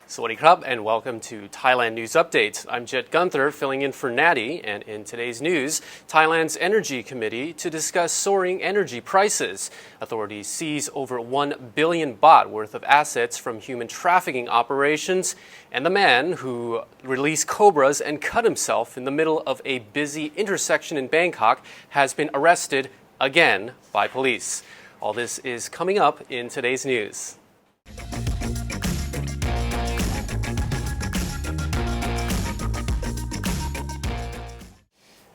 Sawadee krab and welcome to Thailand News Update. I'm Jet Gunther filling in for Nadi, and in today's news, Thailand's Energy Committee to discuss soaring energy prices. Authorities seize over 1 billion baht worth of assets from human trafficking operations, and the man who released cobras and cut himself in the middle of a busy intersection in Bangkok has been arrested again by police. All this is coming up in today's news.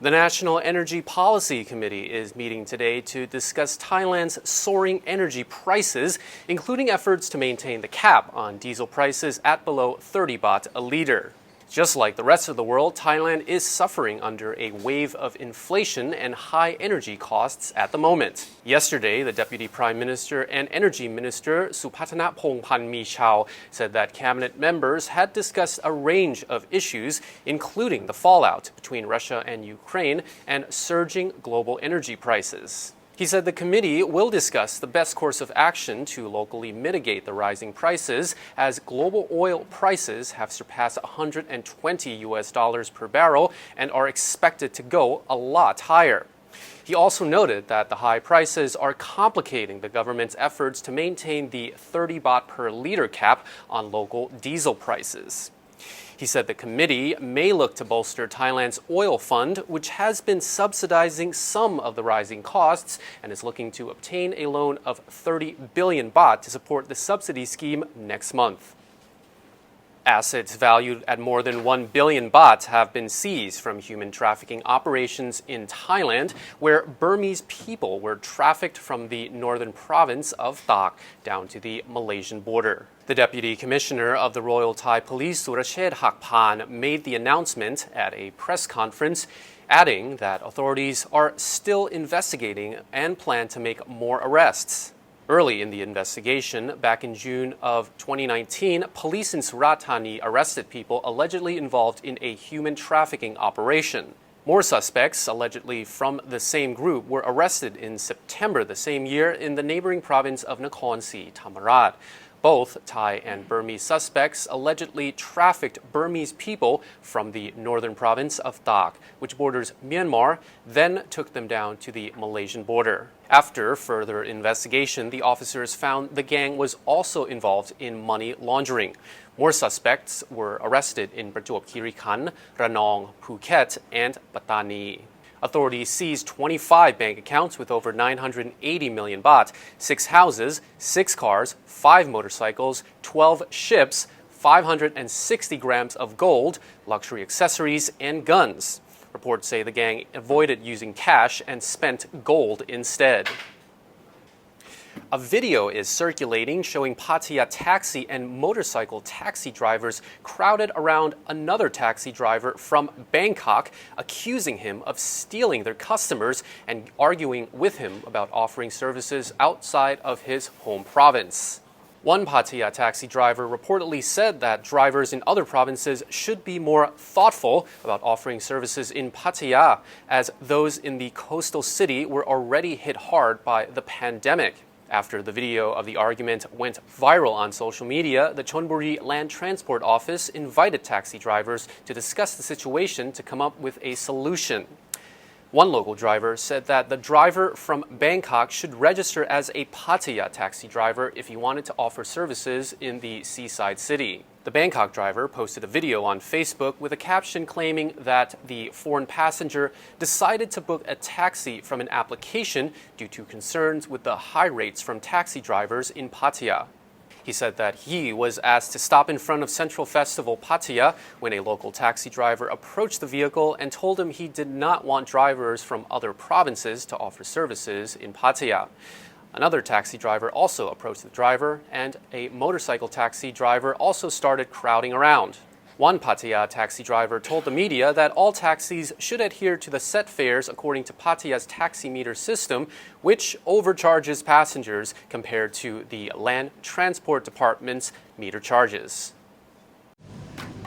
The National Energy Policy Committee is meeting today to discuss Thailand's soaring energy prices, including efforts to maintain the cap on diesel prices at below 30 baht a litre. Just like the rest of the world, Thailand is suffering under a wave of inflation and high energy costs at the moment. Yesterday, the Deputy Prime Minister and Energy Minister Suphatanaphong Panmichao said that cabinet members had discussed a range of issues, including the fallout between Russia and Ukraine and surging global energy prices. He said the committee will discuss the best course of action to locally mitigate the rising prices, as global oil prices have surpassed $120 per barrel and are expected to go a lot higher. He also noted that the high prices are complicating the government's efforts to maintain the 30 baht per litre cap on local diesel prices. He said the committee may look to bolster Thailand's oil fund, which has been subsidizing some of the rising costs and is looking to obtain a loan of 30 billion baht to support the subsidy scheme next month. Assets valued at more than 1 billion baht have been seized from human trafficking operations in Thailand, where Burmese people were trafficked from the northern province of Thaiger down to the Malaysian border. The Deputy Commissioner of the Royal Thai Police, Surachet Hakpan, made the announcement at a press conference, adding that authorities are still investigating and plan to make more arrests. Early in the investigation, back in June of 2019, police in Surat Thani arrested people allegedly involved in a human trafficking operation. More suspects, allegedly from the same group, were arrested in September the same year in the neighboring province of Nakhon Si Thammarat. Both Thai and Burmese suspects allegedly trafficked Burmese people from the northern province of Thaiger, which borders Myanmar, then took them down to the Malaysian border. After further investigation, the officers found the gang was also involved in money laundering. More suspects were arrested in Prachuap Khiri Khan, Ranong, Phuket, and Pattaya. Authorities seized 25 bank accounts with over 980 million baht, 6 houses, 6 cars, 5 motorcycles, 12 ships, 560 grams of gold, luxury accessories, and guns. Reports say the gang avoided using cash and spent gold instead. A video is circulating showing Pattaya taxi and motorcycle taxi drivers crowded around another taxi driver from Bangkok, accusing him of stealing their customers and arguing with him about offering services outside of his home province. One Pattaya taxi driver reportedly said that drivers in other provinces should be more thoughtful about offering services in Pattaya, as those in the coastal city were already hit hard by the pandemic. After the video of the argument went viral on social media, the Chonburi Land Transport Office invited taxi drivers to discuss the situation to come up with a solution. One local driver said that the driver from Bangkok should register as a Pattaya taxi driver if he wanted to offer services in the seaside city. The Bangkok driver posted a video on Facebook with a caption claiming that the foreign passenger decided to book a taxi from an application due to concerns with the high rates from taxi drivers in Pattaya. He said that he was asked to stop in front of Central Festival Pattaya when a local taxi driver approached the vehicle and told him he did not want drivers from other provinces to offer services in Pattaya. Another taxi driver also approached the driver, and a motorcycle taxi driver also started crowding around. One Pattaya taxi driver told the media that all taxis should adhere to the set fares according to Pattaya's taxi meter system, which overcharges passengers compared to the Land Transport Department's meter charges.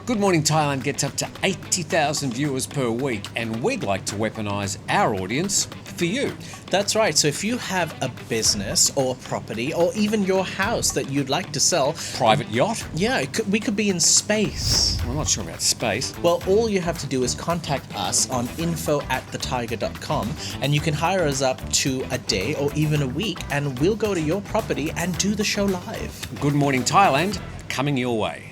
Good Morning Thailand gets up to 80,000 viewers per week, and we'd like to weaponise our audience for you. That's right. So if you have a business or property or even your house that you'd like to sell... Private yacht? Yeah, we could be in space. I'm not sure about space. Well, all you have to do is contact us on info@thethaiger.com, and you can hire us up to a day or even a week, and we'll go to your property and do the show live. Good Morning Thailand, coming your way.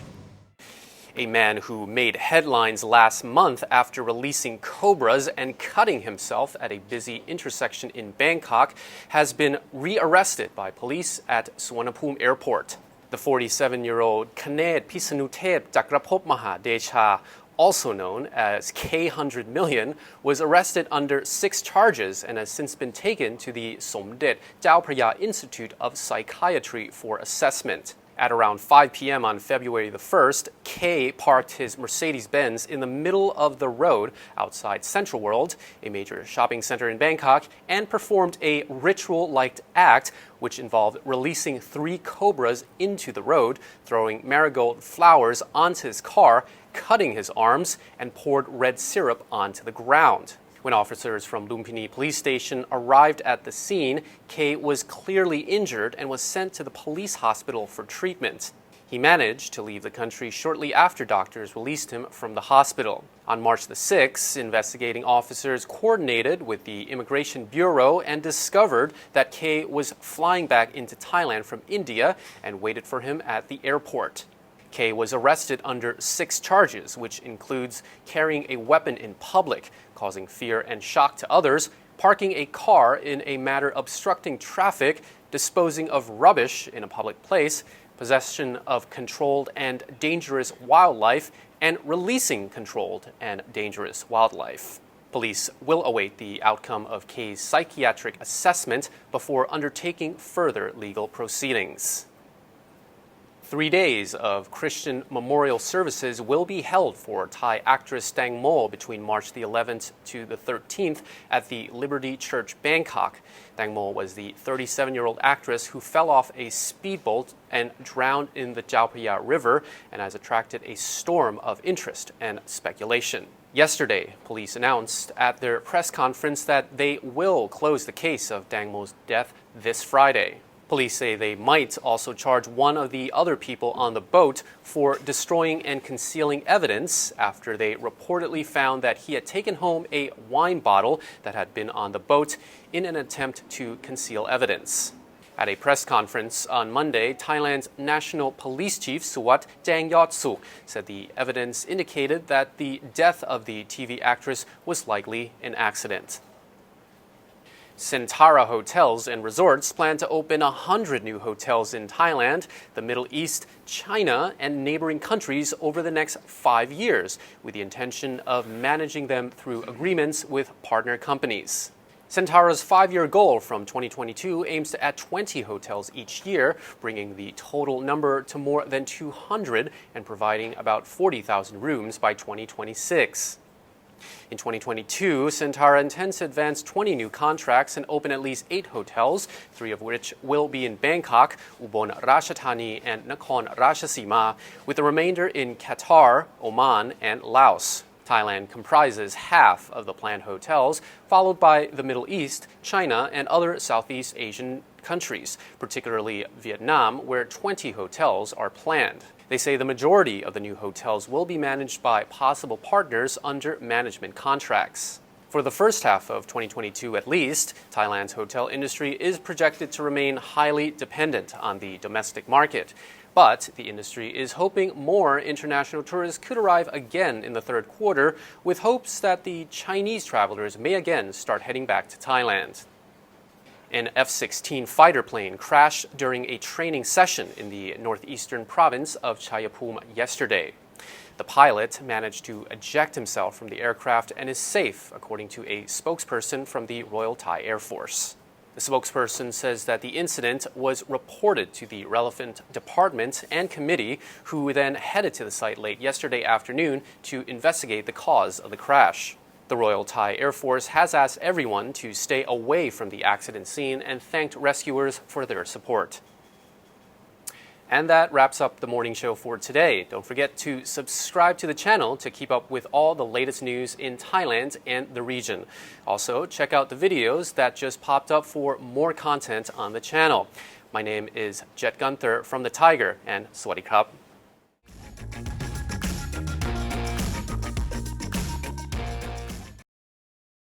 A man who made headlines last month after releasing cobras and cutting himself at a busy intersection in Bangkok has been rearrested by police at Suvarnabhumi Airport. The 47-year-old Kanet Pisanutep Chakrapop Mahadesha, also known as K100 Million, was arrested under 6 charges and has since been taken to the Somdet Chao Phraya Institute of Psychiatry for assessment. At around 5 p.m. on February the 1st, K parked his Mercedes-Benz in the middle of the road outside Central World, a major shopping center in Bangkok, and performed a ritual-like act which involved releasing 3 cobras into the road, throwing marigold flowers onto his car, cutting his arms, and poured red syrup onto the ground. When officers from Lumpini police station arrived at the scene, K was clearly injured and was sent to the police hospital for treatment. He managed to leave the country shortly after doctors released him from the hospital. On March the 6th, investigating officers coordinated with the Immigration Bureau and discovered that K was flying back into Thailand from India and waited for him at the airport. K was arrested under 6 charges, which includes carrying a weapon in public, causing fear and shock to others, parking a car in a manner obstructing traffic, disposing of rubbish in a public place, possession of controlled and dangerous wildlife, and releasing controlled and dangerous wildlife. Police will await the outcome of K's psychiatric assessment before undertaking further legal proceedings. 3 days of Christian memorial services will be held for Thai actress Tangmo between March the 11th to the 13th at the Liberty Church, Bangkok. Tangmo was the 37-year-old actress who fell off a speedboat and drowned in the Chao Phraya River and has attracted a storm of interest and speculation. Yesterday, police announced at their press conference that they will close the case of Tangmo's death this Friday. Police say they might also charge one of the other people on the boat for destroying and concealing evidence after they reportedly found that he had taken home a wine bottle that had been on the boat in an attempt to conceal evidence. At a press conference on Monday, Thailand's National Police Chief Suwat Jangyotsu said the evidence indicated that the death of the TV actress was likely an accident. Centara Hotels and Resorts plan to open 100 new hotels in Thailand, the Middle East, China, and neighboring countries over the next 5 years, with the intention of managing them through agreements with partner companies. Centara's 5-year goal from 2022 aims to add 20 hotels each year, bringing the total number to more than 200 and providing about 40,000 rooms by 2026. In 2022, Centara intends to advance 20 new contracts and open at least 8 hotels, 3 of which will be in Bangkok, Ubon Ratchathani, and Nakhon Ratchasima, with the remainder in Qatar, Oman, and Laos. Thailand comprises half of the planned hotels, followed by the Middle East, China, and other Southeast Asian countries, particularly Vietnam, where 20 hotels are planned. They say the majority of the new hotels will be managed by possible partners under management contracts. For the first half of 2022 at least, Thailand's hotel industry is projected to remain highly dependent on the domestic market. But the industry is hoping more international tourists could arrive again in the third quarter, with hopes that the Chinese travelers may again start heading back to Thailand. An F-16 fighter plane crashed during a training session in the northeastern province of Chaiyaphum yesterday. The pilot managed to eject himself from the aircraft and is safe, according to a spokesperson from the Royal Thai Air Force. The spokesperson says that the incident was reported to the relevant department and committee, who then headed to the site late yesterday afternoon to investigate the cause of the crash. The Royal Thai Air Force has asked everyone to stay away from the accident scene and thanked rescuers for their support. And that wraps up the morning show for today. Don't forget to subscribe to the channel to keep up with all the latest news in Thailand and the region. Also, check out the videos that just popped up for more content on the channel. My name is Jet Gunther from the Thaiger, and Sawadee Krap.